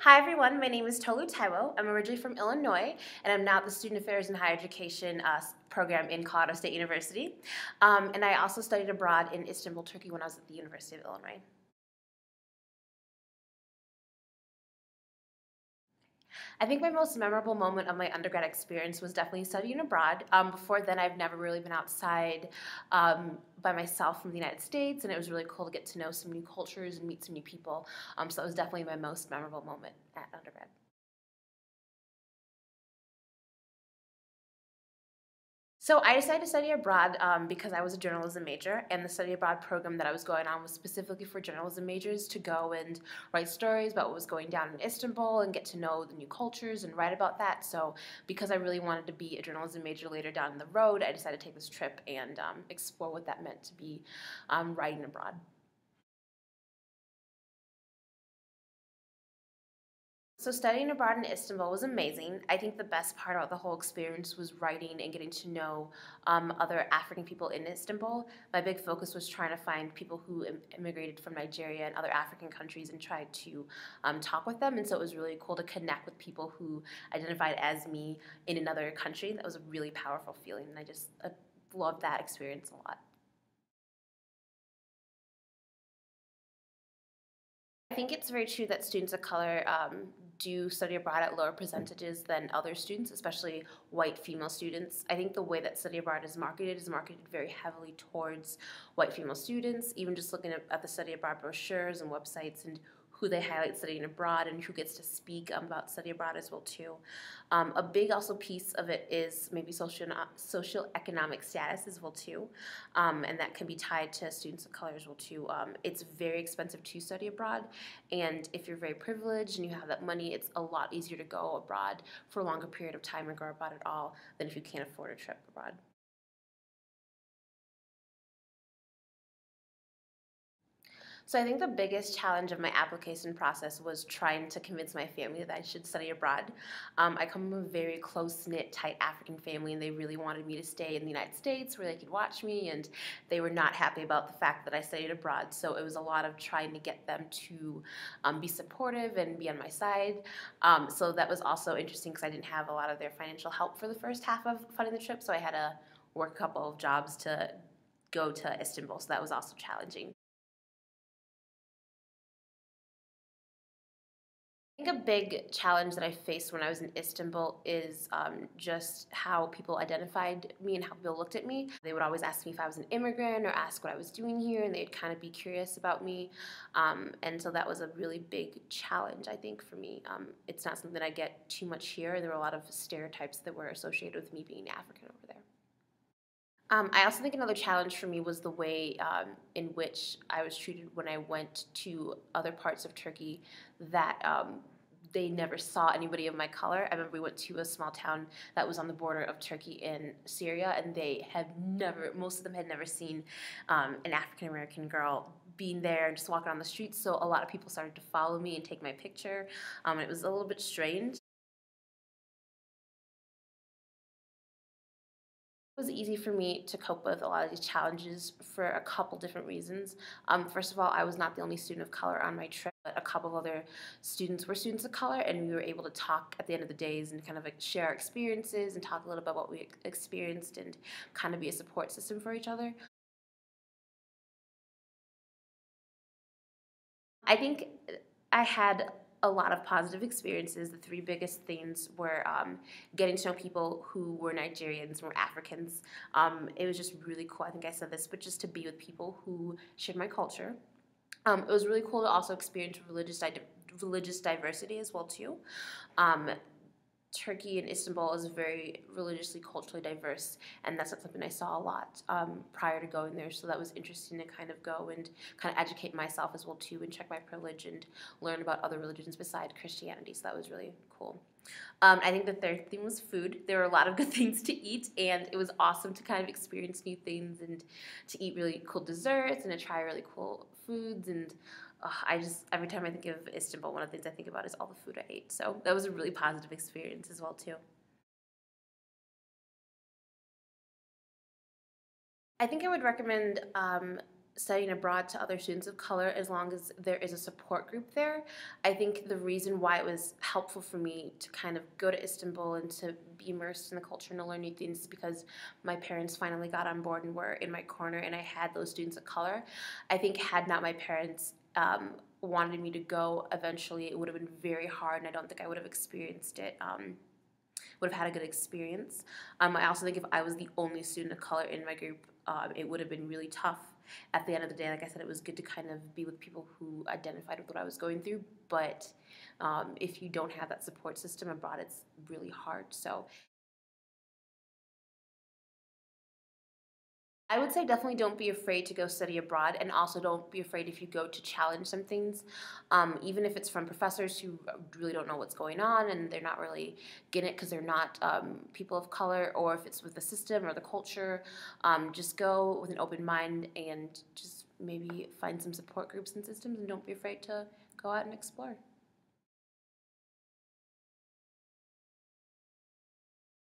Hi everyone, my name is Tolu Taiwo. I'm originally from Illinois, and I'm now at the Student Affairs and Higher Education program in Colorado State University. And I also studied abroad in Istanbul, Turkey when I was at the University of Illinois. I think my most memorable moment of my undergrad experience was definitely studying abroad. Before then, I've never really been outside by myself from the United States, and it was really cool to get to know some new cultures and meet some new people. So that was definitely my most memorable moment at undergrad. So I decided to study abroad because I was a journalism major, and the study abroad program that I was going on was specifically for journalism majors to go and write stories about what was going down in Istanbul and get to know the new cultures and write about that. So because I really wanted to be a journalism major later down the road, I decided to take this trip and explore what that meant to be writing abroad. So studying abroad in Istanbul was amazing. I think the best part about the whole experience was writing and getting to know other African people in Istanbul. My big focus was trying to find people who immigrated from Nigeria and other African countries and tried to talk with them. And so it was really cool to connect with people who identified as me in another country. That was a really powerful feeling, and I just loved that experience a lot. I think it's very true that students of color do study abroad at lower percentages than other students, especially white female students. I think the way that study abroad is marketed very heavily towards white female students, even just looking at the study abroad brochures and websites and who they highlight studying abroad and who gets to speak about study abroad as well too. A big also piece of it is maybe social economic status as well too, and that can be tied to students of color as well too. It's very expensive to study abroad, and if you're very privileged and you have that money, it's a lot easier to go abroad for a longer period of time or go abroad at all than if you can't afford a trip abroad. So I think the biggest challenge of my application process was trying to convince my family that I should study abroad. I come from a very close-knit, tight African family, and they really wanted me to stay in the United States where they could watch me, and they were not happy about the fact that I studied abroad. So it was a lot of trying to get them to be supportive and be on my side. So that was also interesting because I didn't have a lot of their financial help for the first half of funding the trip, so I had to work a couple of jobs to go to Istanbul, so that was also challenging. I think a big challenge that I faced when I was in Istanbul is just how people identified me and how people looked at me. They would always ask me if I was an immigrant or ask what I was doing here, and they'd kind of be curious about me. And so that was a really big challenge, I think, for me. It's not something I get too much here. There were a lot of stereotypes that were associated with me being African over there. I also think another challenge for me was the way in which I was treated when I went to other parts of Turkey that they never saw anybody of my color. I remember we went to a small town that was on the border of Turkey and Syria, and they had never, most of them had never seen an African American girl being there and just walking on the streets. So a lot of people started to follow me and take my picture. It was a little bit strange. It was easy for me to cope with a lot of these challenges for a couple different reasons. First of all, I was not the only student of color on my trip, but a couple of other students were students of color, and we were able to talk at the end of the days and kind of like share our experiences and talk a little about what we experienced and kind of be a support system for each other. I think I had a lot of positive experiences. The three biggest things were getting to know people who were Nigerians, were Africans. It was just really cool. I think I said this, but just to be with people who shared my culture. It was really cool to also experience religious diversity as well too. Um, Turkey and Istanbul is very religiously, culturally diverse, and that's not something I saw a lot prior to going there. So that was interesting to kind of go and kind of educate myself as well too, and check my privilege and learn about other religions besides Christianity. So that was really cool. I think the third thing was food. There were a lot of good things to eat, and it was awesome to kind of experience new things and to eat really cool desserts and to try really cool foods. And I just, every time I think of Istanbul, one of the things I think about is all the food I ate. So that was a really positive experience as well too. I think I would recommend studying abroad to other students of color as long as there is a support group there. I think the reason why it was helpful for me to kind of go to Istanbul and to be immersed in the culture and to learn new things is because my parents finally got on board and were in my corner and I had those students of color. I think had not my parents wanted me to go eventually, it would have been very hard and I don't think I would have experienced it. Would have had a good experience. I also think if I was the only student of color in my group, it would have been really tough. At the end of the day, like I said, it was good to kind of be with people who identified with what I was going through, but if you don't have that support system abroad, it's really hard. So I would say definitely don't be afraid to go study abroad, and also don't be afraid if you go to challenge some things, even if it's from professors who really don't know what's going on and they're not really getting it because they're not people of color, or if it's with the system or the culture. Just go with an open mind and just maybe find some support groups and systems, and don't be afraid to go out and explore.